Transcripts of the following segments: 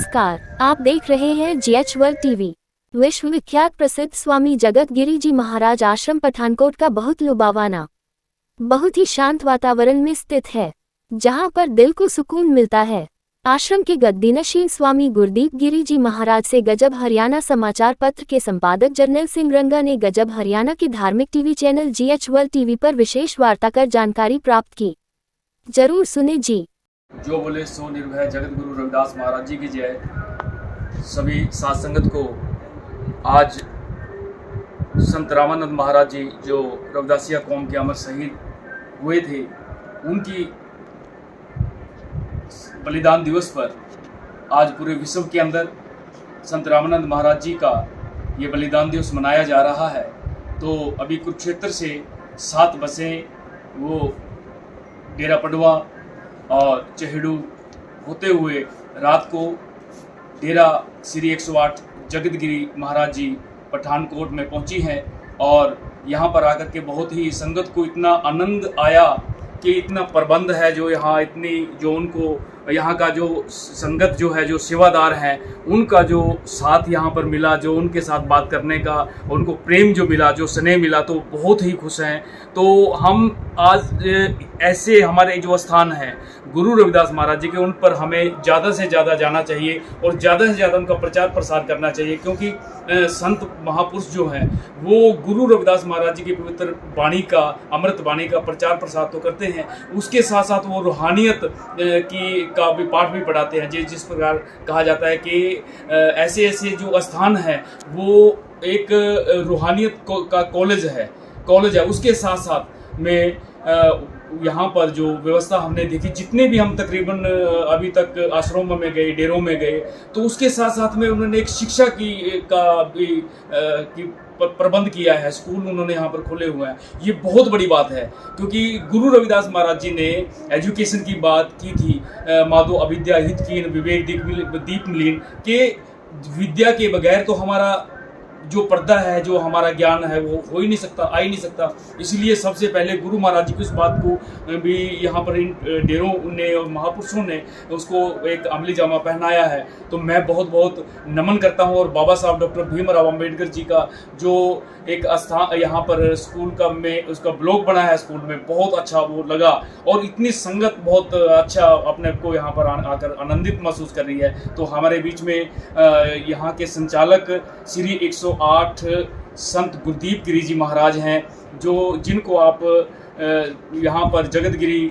नमस्कार, आप देख रहे हैं जीएच वर्ल्ड टीवी। विश्व विख्यात प्रसिद्ध स्वामी जगत गिरी जी महाराज आश्रम पठानकोट का बहुत लुभावाना, बहुत ही शांत वातावरण में स्थित है, जहां पर दिल को सुकून मिलता है। आश्रम के गद्दीनशीन स्वामी गुरदीप गिरी जी महाराज से गजब हरियाणा समाचार पत्र के संपादक जर्नैल सिंह रंगा ने गजब हरियाणा के धार्मिक TV channel GH world TV पर विशेष वार्ता कर जानकारी प्राप्त की। जरूर सुने जी। जो बोले सो निर्भय। जगत गुरु रविदास महाराज जी की जय। सभी साध संगत को आज संत रामानंद महाराज जी जो रविदासिया कौम के अमर शहीद हुए थे, उनकी बलिदान दिवस पर आज पूरे विश्व के अंदर संत रामानंद महाराज जी का ये बलिदान दिवस मनाया जा रहा है। तो अभी कुरुक्षेत्र से 7 बसें वो डेरा पडवा और चहेड़ू होते हुए रात को डेरा श्री 108 जगत गिरी महाराज जी पठानकोट में पहुंची हैं। और यहाँ पर आकर के बहुत ही संगत को इतना आनंद आया कि इतना प्रबंध है जो यहाँ इतनी जो उनको यहाँ का जो संगत जो है, जो सेवादार हैं, उनका जो साथ यहाँ पर मिला, जो उनके साथ बात करने का उनको प्रेम जो मिला, जो स्नेह मिला, तो बहुत ही खुश हैं। तो हम आज ऐसे हमारे जो स्थान हैं गुरु रविदास महाराज जी के, उन पर हमें ज़्यादा से ज़्यादा जाना चाहिए और ज़्यादा से ज़्यादा उनका प्रचार प्रसार करना चाहिए, क्योंकि संत महापुरुष जो हैं वो गुरु रविदास महाराज जी की पवित्र वाणी का, अमृत वाणी का प्रचार प्रसार तो करते हैं, उसके साथ साथ वो रूहानियत का भी पाठ भी पढ़ाते हैं। जिस प्रकार कहा जाता है कि ऐसे ऐसे जो स्थान है वो एक रूहानियत का कॉलेज है। उसके साथ साथ में यहाँ पर जो व्यवस्था हमने देखी, जितने भी हम तकरीबन अभी तक आश्रमों में गए, डेरों में गए, तो उसके साथ साथ में उन्होंने एक शिक्षा की प्रबंध किया है। स्कूल उन्होंने यहाँ पर खोले हुए हैं। ये बहुत बड़ी बात है, क्योंकि गुरु रविदास महाराज जी ने एजुकेशन की बात की थी। माधो अविद्या हित कीन विवेक दीप मिलीन के विद्या के बगैर तो हमारा जो पर्दा है, जो हमारा ज्ञान है, वो हो ही नहीं सकता, आ ही नहीं सकता। इसलिए सबसे पहले गुरु महाराज जी को इस बात को भी यहाँ पर इन डेरों ने और महापुरुषों ने उसको एक अमली जामा पहनाया है। तो मैं बहुत बहुत नमन करता हूँ। और बाबा साहब डॉक्टर भीमराव अम्बेडकर जी का जो एक स्थान यहाँ पर स्कूल का में उसका ब्लॉक बना है, स्कूल में बहुत अच्छा वो लगा। और इतनी संगत बहुत अच्छा अपने को यहाँ पर आकर आनंदित महसूस कर रही है। तो हमारे बीच में यहाँ के संचालक श्री 108 संत गुरदीप गिरी जी महाराज हैं, जिनको आप यहाँ पर जगत गिरी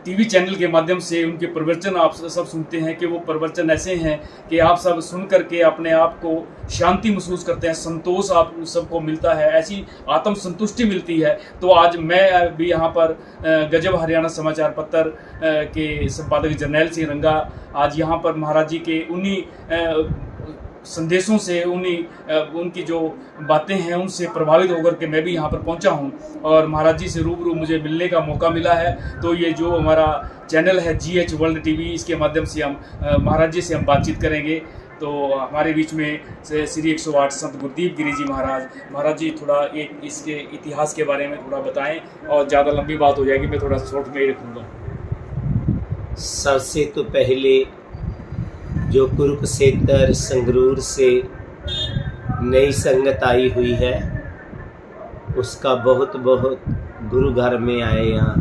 टीवी चैनल के माध्यम से उनके प्रवचन आप सब सुनते हैं कि वो प्रवचन ऐसे हैं कि आप सब सुन करके अपने आप को शांति महसूस करते हैं, संतोष आप सबको मिलता है, ऐसी आत्म संतुष्टि मिलती है। तो आज मैं भी यहाँ पर गजब हरियाणा समाचार पत्र के संपादक जर्नैल सिंह रंगा आज यहाँ पर महाराज जी के उन्हीं संदेशों से, उनकी जो बातें हैं उनसे प्रभावित होकर के मैं भी यहाँ पर पहुँचा हूँ और महाराज जी से रूबरू मुझे मिलने का मौका मिला है। तो ये जो हमारा चैनल है जीएच वर्ल्ड टीवी, इसके माध्यम से हम महाराज जी से हम बातचीत करेंगे। तो हमारे बीच में श्री 108 संत गुरदीप गिरी जी महाराज जी थोड़ा एक इसके इतिहास के बारे में थोड़ा बताएं, और ज़्यादा लंबी बात हो जाएगी, मैं थोड़ा शॉर्ट में ही रखूँगा। सबसे तो पहले जो कुरुक्षेत्र संगरूर से नई संगत आई हुई है, उसका बहुत बहुत गुरु घर में आए यहाँ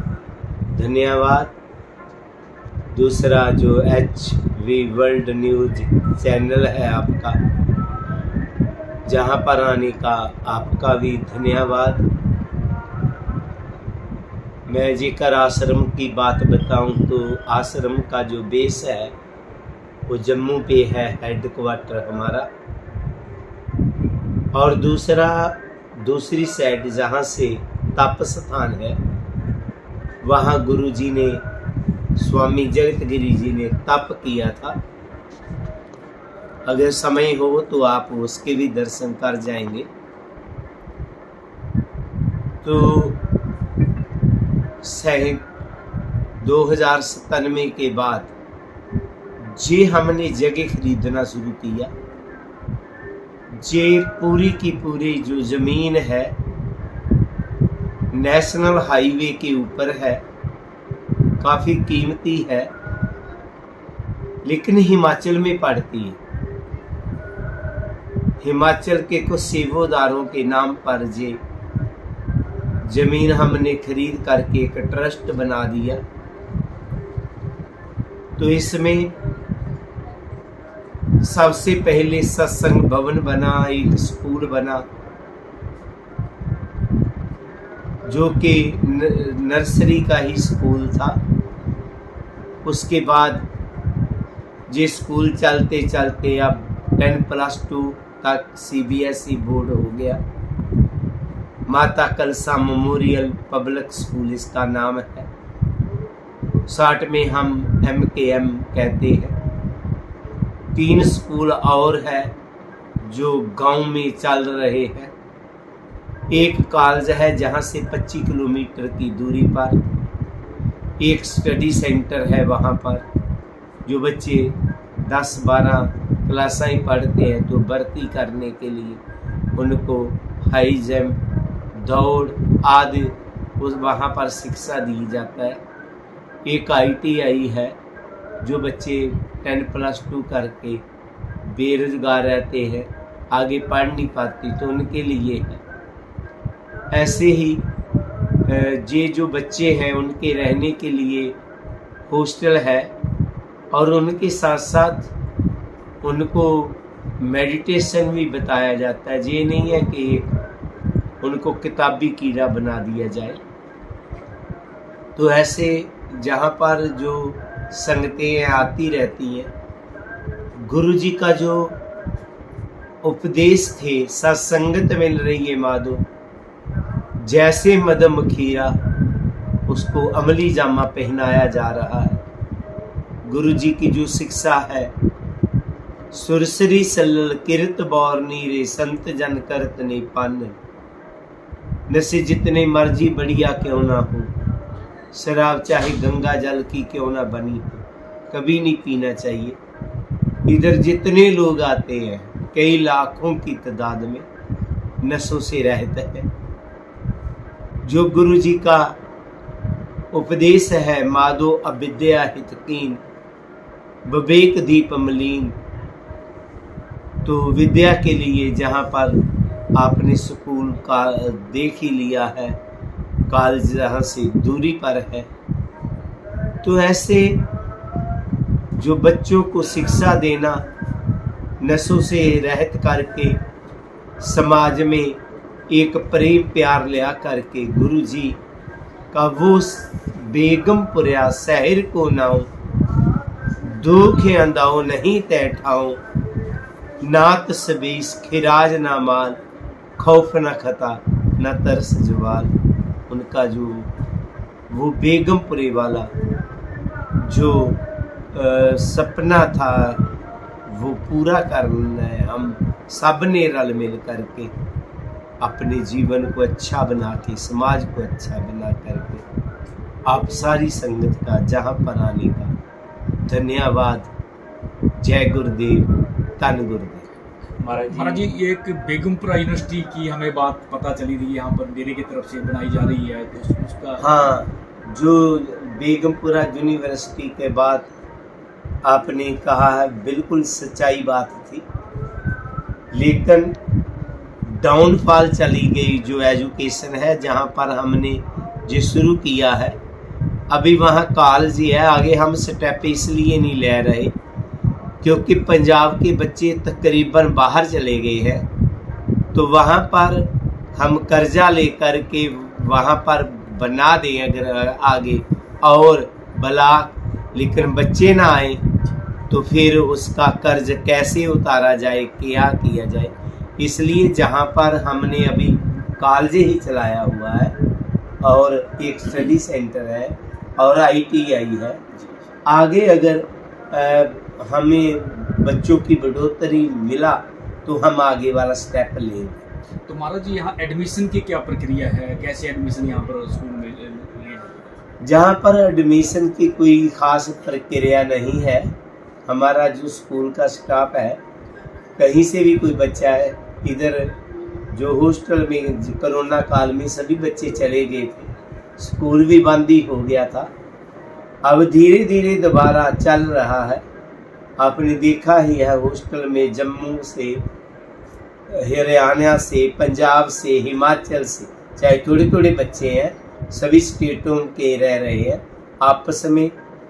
धन्यवाद। दूसरा जो HV वर्ल्ड न्यूज चैनल है आपका, जहाँ पर आने का आपका भी धन्यवाद। मैं जीकर आश्रम की बात बताऊं तो आश्रम का जो बेस है वो जम्मू पे है, हेडक्वार्टर हमारा। और दूसरी साइड जहाँ से तप स्थान है, वहाँ गुरु जी ने, स्वामी जगत गिरी जी ने तप किया था। अगर समय हो तो आप उसके भी दर्शन कर जाएंगे। तो 2097 के बाद जे हमने जगह खरीदना शुरू किया। जे पूरी की पूरी जो ज़मीन है नेशनल हाईवे के ऊपर है, काफ़ी कीमती है, लेकिन हिमाचल में पढ़ती है। हिमाचल के कुछ सेवादारों के नाम पर जे जमीन हमने खरीद करके एक ट्रस्ट बना दिया। तो इसमें सबसे पहले सत्संग भवन बना, एक स्कूल बना जो कि नर्सरी का ही स्कूल था। उसके बाद ये स्कूल चलते चलते अब 10+2 तक CBSE बोर्ड हो गया। माता कलसा मेमोरियल पब्लिक स्कूल इसका नाम है। शॉर्ट में हम MKM कहते हैं। 3 स्कूल और है जो गांव में चल रहे हैं। एक कॉलेज है जहां से 25 किलोमीटर की दूरी पर एक स्टडी सेंटर है। वहां पर जो बच्चे 10-12 क्लासें पढ़ते हैं तो भर्ती करने के लिए उनको हाई जंप, दौड़ आदि उस वहाँ पर शिक्षा दी जाता है। एक ITI है जो बच्चे 10+2 करके बेरोजगार रहते हैं, आगे पढ़ नहीं पाती तो उनके लिए है। ऐसे ही ये जो बच्चे हैं उनके रहने के लिए हॉस्टल है और उनके साथ साथ उनको मेडिटेशन भी बताया जाता है। ये नहीं है कि उनको किताबी कीड़ा बना दिया जाए। तो ऐसे जहाँ पर जो संगतें आती रहती हैं, गुरु जी का जो उपदेश थे, सत्संगत मिल रही है माधो, जैसे मदम खीरा उसको अमली जामा पहनाया जा रहा है। गुरु जी की जो शिक्षा है, सुरसरी सल्लल किरत बौरनी रे संत जन करत ने पान, नशे जितने मर्जी बढ़िया क्यों ना हो, शराब चाहे गंगा जल की क्यों ना बनी हो, कभी नहीं पीना चाहिए। इधर जितने लोग आते हैं, कई लाखों की तादाद में नशों से रहते हैं। जो गुरु जी का उपदेश है, माधो अविद्या हितकीन विवेक दीप मलीन, तो विद्या के लिए जहाँ पर आपने स्कूल का देख ही लिया है, कॉलेज जहाँ से दूरी पर है, तो ऐसे जो बच्चों को शिक्षा देना, नशों से रहित करके समाज में एक प्रेम प्यार लिया करके गुरु जी का वो बेगमपुरिया शहर को नाओ, दुख अंदाओ नहीं तैठाओ, नात सबीस खिराज ना माल, खौफ न खता न तरस जवाल। उनका जो वो बेगमपुरे वाला जो सपना था वो पूरा करना है। हम सब ने रल मिल करके अपने जीवन को अच्छा बना के, समाज को अच्छा बना करके आप सारी संगत का जहाँ पर आने का धन्यवाद। जय गुरुदेव, धन गुरुदेव। महाराज जी, एक बेगमपुरा यूनिवर्सिटी की हमें बात पता चली थी, यहाँ पर डेरे की तरफ से बनाई जा रही है, तो उसका हाँ, जो बेगमपुरा यूनिवर्सिटी के बाद आपने कहा है, बिल्कुल सच्चाई बात थी, लेकिन डाउनफॉल चली गई जो एजुकेशन है। जहाँ पर हमने जो शुरू किया है, अभी वहाँ कॉलेज है, आगे हम स्टेप इसलिए नहीं ले रहे क्योंकि पंजाब के बच्चे तकरीबन बाहर चले गए हैं, तो वहाँ पर हम कर्जा लेकर के वहाँ पर बना दें अगर आगे और ब्लॉक, लेकिन बच्चे ना आए तो फिर उसका कर्ज कैसे उतारा जाए, क्या किया जाए। इसलिए जहाँ पर हमने अभी कॉलेज ही चलाया हुआ है और एक स्टडी सेंटर है और ITI है, आगे अगर हमें बच्चों की बढ़ोतरी मिला तो हम आगे वाला स्टेप लेंगे। तो महाराज जी, यहाँ एडमिशन की क्या प्रक्रिया है, कैसे एडमिशन यहाँ पर स्कूल में लिए? जहाँ पर एडमिशन की कोई खास प्रक्रिया नहीं है। हमारा जो स्कूल का स्टाफ है, कहीं से भी कोई बच्चा है, इधर जो हॉस्टल में कोरोना काल में सभी बच्चे चले गए थे, स्कूल भी बंद ही हो गया था, अब धीरे धीरे दोबारा चल रहा है। आपने देखा ही है हॉस्टल में जम्मू से, हरियाणा से, पंजाब से, हिमाचल से, चाहे थोड़े थोड़े बच्चे हैं, सभी स्टेटों के रह रहे हैं। आपस में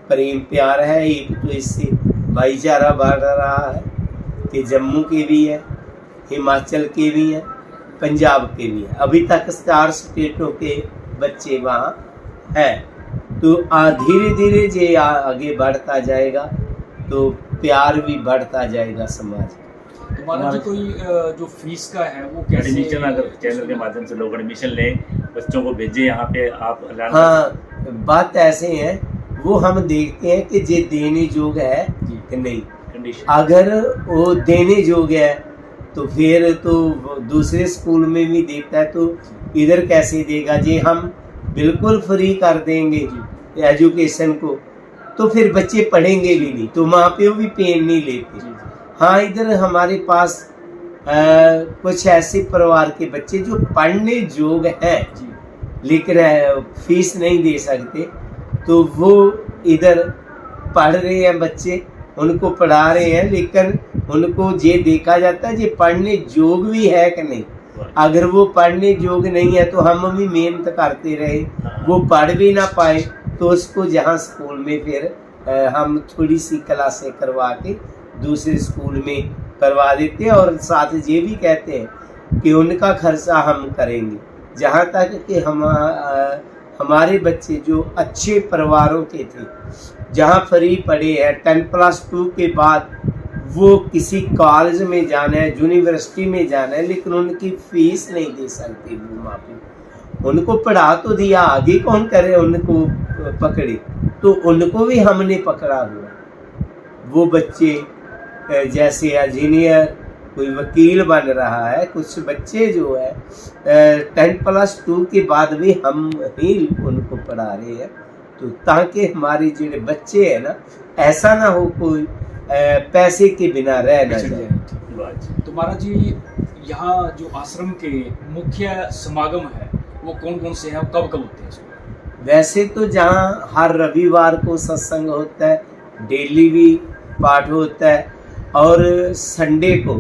प्रेम प्यार है, एक तो इससे भाईचारा बढ़ रहा है कि जम्मू के भी है, हिमाचल के भी हैं, पंजाब के भी हैं। अभी तक 4 स्टेटों के बच्चे वहाँ हैं। तो धीरे धीरे जे आगे बढ़ता जाएगा तो प्यार भी बढ़ता जाएगा समाज। तो महाराज जी कोई जो फीस का है वो कैसे, एडमिशन अगर चैनल के माध्यम से लोग एडमिशन लें, बच्चों को भेजें यहाँ पे आप ऐलान हाँ, बात ऐसे है, वो हम देखते हैं कि जे देने जोग है कि नहीं। कंडीशन अगर वो देने जोग है तो फिर तो दूसरे स्कूल में भी देता है, तो इधर कैसे देगा। जे हम बिल्कुल फ्री कर देंगे एजुकेशन को तो फिर बच्चे पढ़ेंगे भी नहीं, तो माँ प्यो भी पेन नहीं लेते। हाँ, इधर हमारे पास कुछ ऐसे परिवार के बच्चे जो पढ़ने जोग हैं लेकिन फीस नहीं दे सकते, तो वो इधर पढ़ रहे हैं बच्चे, उनको पढ़ा रहे हैं, लेकिन उनको ये देखा जाता है ये पढ़ने जोग भी है कि नहीं। अगर वो पढ़ने जोग नहीं है तो हम भी मेहनत करते रहे, वो पढ़ भी ना पाए तो उसको जहाँ स्कूल में फिर हम थोड़ी सी क्लासें करवा के दूसरे स्कूल में करवा देते हैं, और साथ ये भी कहते हैं कि उनका खर्चा हम करेंगे। जहाँ तक कि हमारे बच्चे जो अच्छे परिवारों के थे, जहाँ फ्री पढ़े हैं, 10+2 के बाद वो किसी कॉलेज में जाना है, यूनिवर्सिटी में जाना है, लेकिन उनकी फीस नहीं दे सकते वो माँ बाप। उनको पढ़ा तो दिया, आगे कौन करे, उनको पकड़े, तो उनको भी हमने पकड़ा हुआ। वो बच्चे जैसे इंजीनियर, कोई वकील बन रहा है, कुछ बच्चे जो है 10+2 के बाद भी हम ही उनको पढ़ा रहे हैं, तो ताकि हमारे जो बच्चे हैं ना, ऐसा ना हो कोई पैसे के बिना रह ना जाए। तो महाराज जी यहाँ जो आश्रम के मुख्य समागम है वो कौन कौन से हैं, कब कब होते हैं? वैसे तो जहाँ हर रविवार को सत्संग होता है, डेली भी पाठ होता है, और संडे को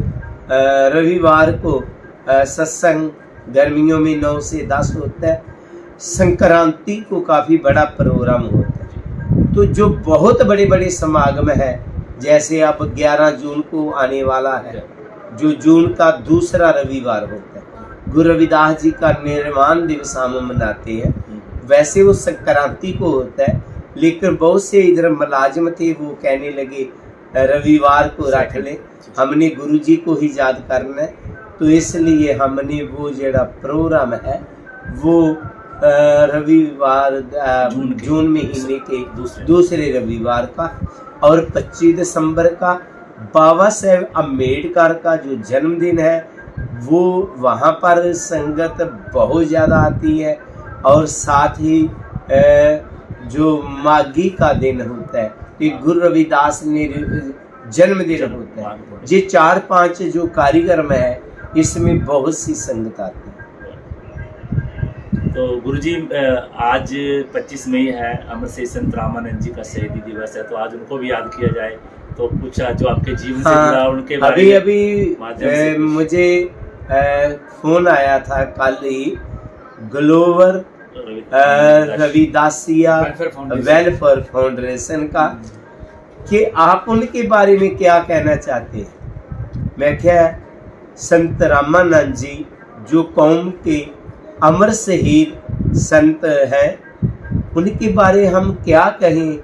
रविवार को सत्संग गर्मियों में 9 से 10 होता है। संक्रांति को काफ़ी बड़ा प्रोग्राम होता है। तो जो बहुत बड़े बड़े समागम है, जैसे अब 11 जून को आने वाला है, जो जून का दूसरा रविवार होता है, गुरु रविदास जी का निर्वाण दिवस हम मनाते हैं। वैसे वो संक्रांति को होता है, लेकिन बहुत से इधर मुलाजिम थे, वो कहने लगे रविवार को रख ले, हमने गुरु जी को ही याद करना है, तो इसलिए हमने वो जड़ा प्रोग्राम है वो रविवार जून महीने के दूसरे रविवार का, और 25 दिसंबर का बाबा साहेब अम्बेडकर का जो जन्मदिन है, वो वहाँ पर संगत बहुत ज़्यादा आती है। और साथ ही जो माघी का दिन होता है, ये गुरु रविदास ने जन्मदिन होता है। ये 4-5 जो कार्यक्रम है, इसमें बहुत सी संगत आती है। तो गुरुजी आज 25 मई है, अमर से संत रामानंद जी का शहीदी दिवस है, तो आज उनको भी याद किया जाए, तो कुछ जो आपके जीवन से जुड़ा उनके बारे में अभी मुझे फोन आया था कल ही, ग्लोबल रविदासिया वेलफेयर फाउंडेशन का, कि आप उनके बारे में क्या कहना चाहते हैं। मैं क्या, संत रामानंद जी जो कौम के अमर शहीद संत हैं, उनके बारे हम क्या कहें।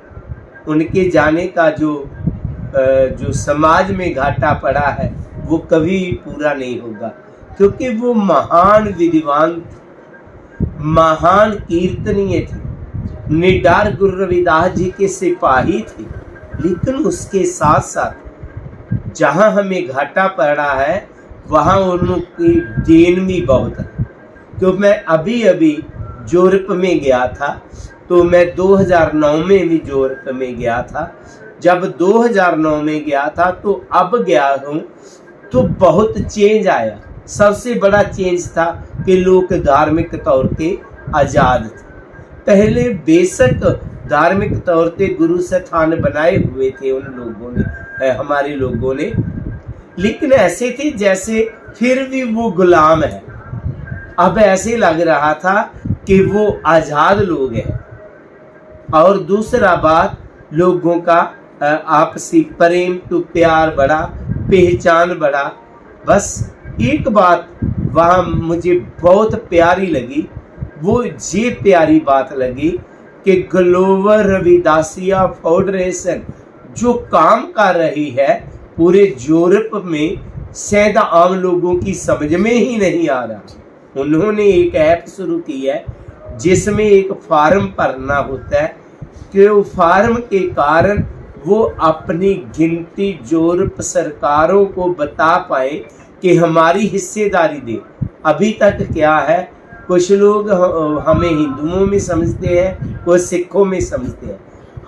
उनके जाने का जो समाज में घाटा पड़ा है वो कभी पूरा नहीं होगा, क्योंकि वो महान विद्वान, महान कीर्तनीय थे, निडर गुरु रविदास जी के सिपाही थे। लेकिन उसके साथ साथ जहाँ हमें घाटा पड़ा है वहाँ उनकी देन भी बहुत है। तो मैं अभी यूरोप में गया था, तो मैं 2009 में भी यूरोप में गया था। जब 2009 में गया था तो अब गया हूँ तो बहुत चेंज आया। सबसे बड़ा चेंज था कि लोग धार्मिक तौर पे आज़ाद थे। पहले बेशक धार्मिक तौर पे गुरु स्थान बनाए हुए थे उन लोगों ने, हमारे लोगों ने, लेकिन ऐसे थे जैसे फिर भी वो गुलाम है। अब ऐसे लग रहा था कि वो आजाद लोग हैं। और दूसरा बात, लोगों का आपसी प्रेम तो प्यार बढ़ा, पहचान बढ़ा। बस एक बात वहाँ मुझे बहुत प्यारी लगी, वो ये प्यारी बात लगी कि ग्लोबल रविदासिया फाउंडेशन जो काम कर रही है पूरे यूरोप में, शायद आम लोगों की समझ में ही नहीं आ रहा। उन्होंने एक ऐप शुरू की है जिसमें एक फॉर्म भरना होता है कि वो फॉर्म के कारण वो अपनी गिनती यूरोप सरकारों को बता पाए कि हमारी हिस्सेदारी दे। अभी तक क्या है, कुछ लोग हमें हिंदुओं में समझते हैं, कुछ सिखों में समझते हैं,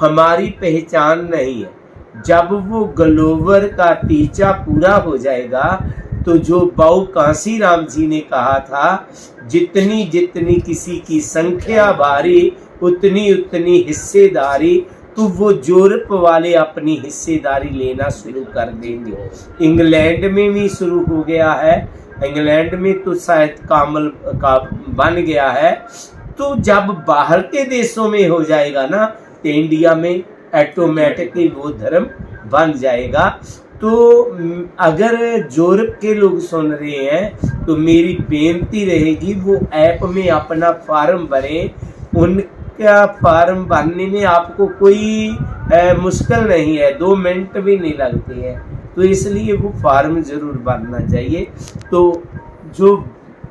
हमारी पहचान नहीं है। जब वो ग्लोबल का टीचा पूरा हो जाएगा तो जो बाऊ कांसीराम जी ने कहा था, जितनी जितनी किसी की संख्या भारी उतनी उतनी हिस्सेदारी, तो वो यूरोप वाले अपनी हिस्सेदारी लेना शुरू कर देंगे। इंग्लैंड में भी शुरू हो गया है, इंग्लैंड में तो शायद कामल का बन गया है। तो जब बाहर के देशों में हो जाएगा ना, तो इंडिया में ऑटोमेटिकली वो धर्म बन जाएगा। तो अगर यूरोप के लोग सुन रहे हैं तो मेरी बेनती रहेगी, वो ऐप में अपना फॉर्म भरें। उनका फॉर्म भरने में आपको कोई मुश्किल नहीं है, 2 मिनट भी नहीं लगते हैं, तो इसलिए वो फॉर्म जरूर भरना चाहिए। तो जो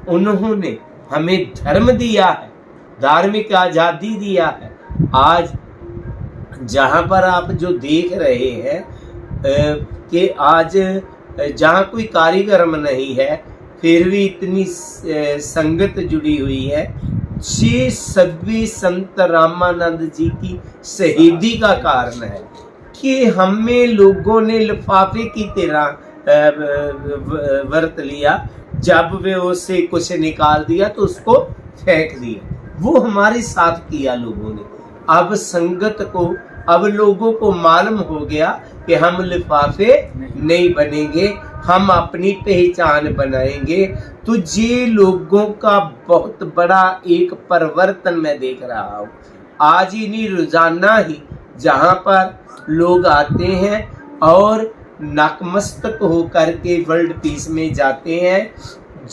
उन्होंने हमें धर्म दिया है, धार्मिक आज़ादी दिया है, आज जहाँ पर आप जो देख रहे हैं कि आज जहाँ कोई कार्यक्रम नहीं है फिर भी इतनी संगत जुड़ी हुई है, ये सभी संत रामानंद जी की शहीदी का कारण है कि हमें लोगों ने लिफाफे की तरह वर्त लिया। जब वे उससे कुछ निकाल दिया तो उसको फेंक दिया। वो हमारे साथ किया लोगों ने। अब संगत को, अब लोगों को मालूम हो गया कि हम लिफाफे नहीं बनेंगे, हम अपनी पहचान बनाएंगे। तो ये लोगों का बहुत बड़ा एक परिवर्तन मैं देख रहा हूँ। आज ही नहीं, रोजाना ही जहाँ पर लोग आते हैं और नतमस्तक होकर के वर्ल्ड पीस में जाते हैं,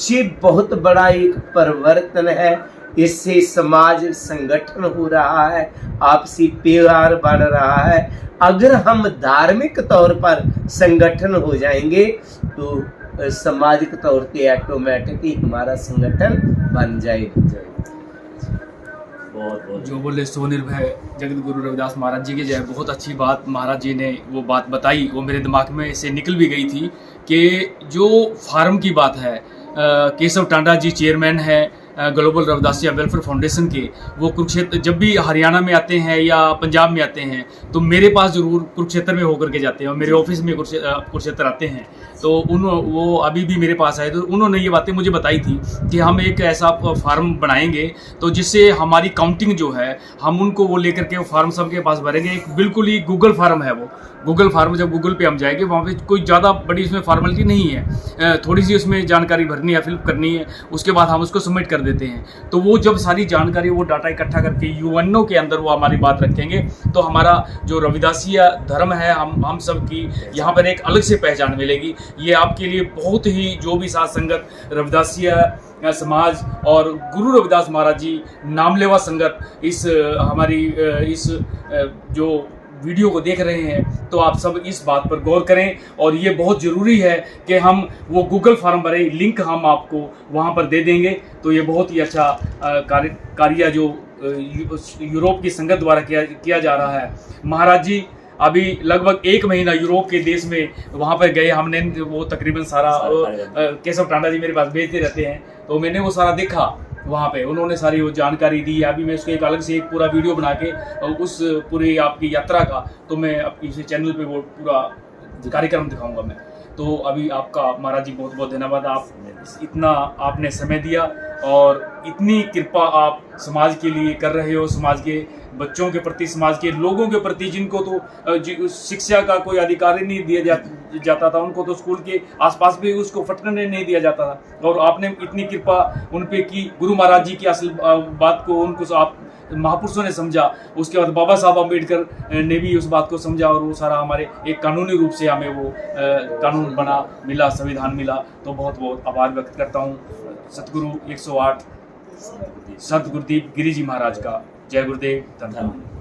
ये बहुत बड़ा एक परिवर्तन है। इससे समाज संगठन हो रहा है, आपसी प्यार बढ़ रहा है। अगर हम धार्मिक तौर पर संगठन हो जाएंगे तो सामाजिक तौर पे ऑटोमेटिकली हमारा संगठन बन जाएगा। जो बोले स्वनिर्भय जगत गुरु रविदास महाराज जी की जय। बहुत अच्छी बात महाराज जी ने वो बात बताई, वो मेरे दिमाग में से निकल भी गई थी कि जो फार्म की बात है, केशव टांडा जी चेयरमैन है ग्लोबल रविदासिया वेलफेयर फाउंडेशन के, वो कुरुक्षेत्र जब भी हरियाणा में आते हैं या पंजाब में आते हैं तो मेरे पास जरूर कुरुक्षेत्र में होकर के जाते हैं और मेरे ऑफिस में कुरुक्षेत्र आते हैं। तो वो अभी भी मेरे पास आए तो उन्होंने ये बातें मुझे बताई थी कि हम एक ऐसा फार्म बनाएंगे तो जिससे हमारी काउंटिंग जो है हम उनको वो लेकर के वो फार्म सबके पास भरेंगे। एक बिल्कुल ही गूगल फार्म है वो, गूगल फार्म। जब गूगल पे हम जाएंगे वहाँ पे कोई ज़्यादा बड़ी उसमें फॉर्मेलिटी नहीं है, थोड़ी सी उसमें जानकारी भरनी है, फिलअप करनी है, उसके बाद हम उसको सबमिट कर देते हैं। तो वो जब सारी जानकारी, वो डाटा इकट्ठा करके यूएनओ के अंदर वो हमारी बात रखेंगे तो हमारा जो रविदासिया धर्म है हम सब की यहाँ पर एक अलग से पहचान मिलेगी। ये आपके लिए बहुत ही, जो भी साथ संगत रविदासिया समाज और गुरु रविदास महाराज जी नामलेवा संगत इस हमारी इस जो वीडियो को देख रहे हैं तो आप सब इस बात पर गौर करें। और ये बहुत ज़रूरी है कि हम वो गूगल फॉर्म भरें, लिंक हम आपको वहाँ पर दे देंगे। तो ये बहुत ही अच्छा कार्य जो यूरोप की संगत द्वारा किया जा रहा है। महाराज जी अभी लगभग 1 महीना यूरोप के देश में वहाँ पर गए, हमने वो तकरीबन सारा केशव टांडा जी मेरे पास भेजते रहते हैं, तो मैंने वो सारा देखा वहाँ पे, उन्होंने सारी वो जानकारी दी है। अभी मैं उसको एक अलग से एक पूरा वीडियो बना के उस पूरी आपकी यात्रा का तो मैं आपकी चैनल पे वो पूरा कार्यक्रम दिखाऊंगा मैं। तो अभी आपका महाराज जी बहुत बहुत धन्यवाद। आप इतना आपने समय दिया और इतनी कृपा आप समाज के लिए कर रहे हो, समाज के बच्चों के प्रति, समाज के लोगों के प्रति जिनको तो शिक्षा का कोई अधिकार ही नहीं दिया जाता था, उनको तो स्कूल के आसपास भी उसको फटकने नहीं दिया जाता था, और आपने इतनी कृपा उन पे की। गुरु महाराज जी की असल बात को उनको आप महापुरुषों ने समझा, उसके बाद बाबा साहब अम्बेडकर ने भी उस बात को समझा, और वो सारा हमारे एक कानूनी रूप से हमें वो कानून बना मिला, संविधान मिला। तो बहुत बहुत आभार व्यक्त करता हूँ सतगुरु 108 संत गुरुदेव गिरी जी महाराज का। जय गुरुदेव, धन्यवाद।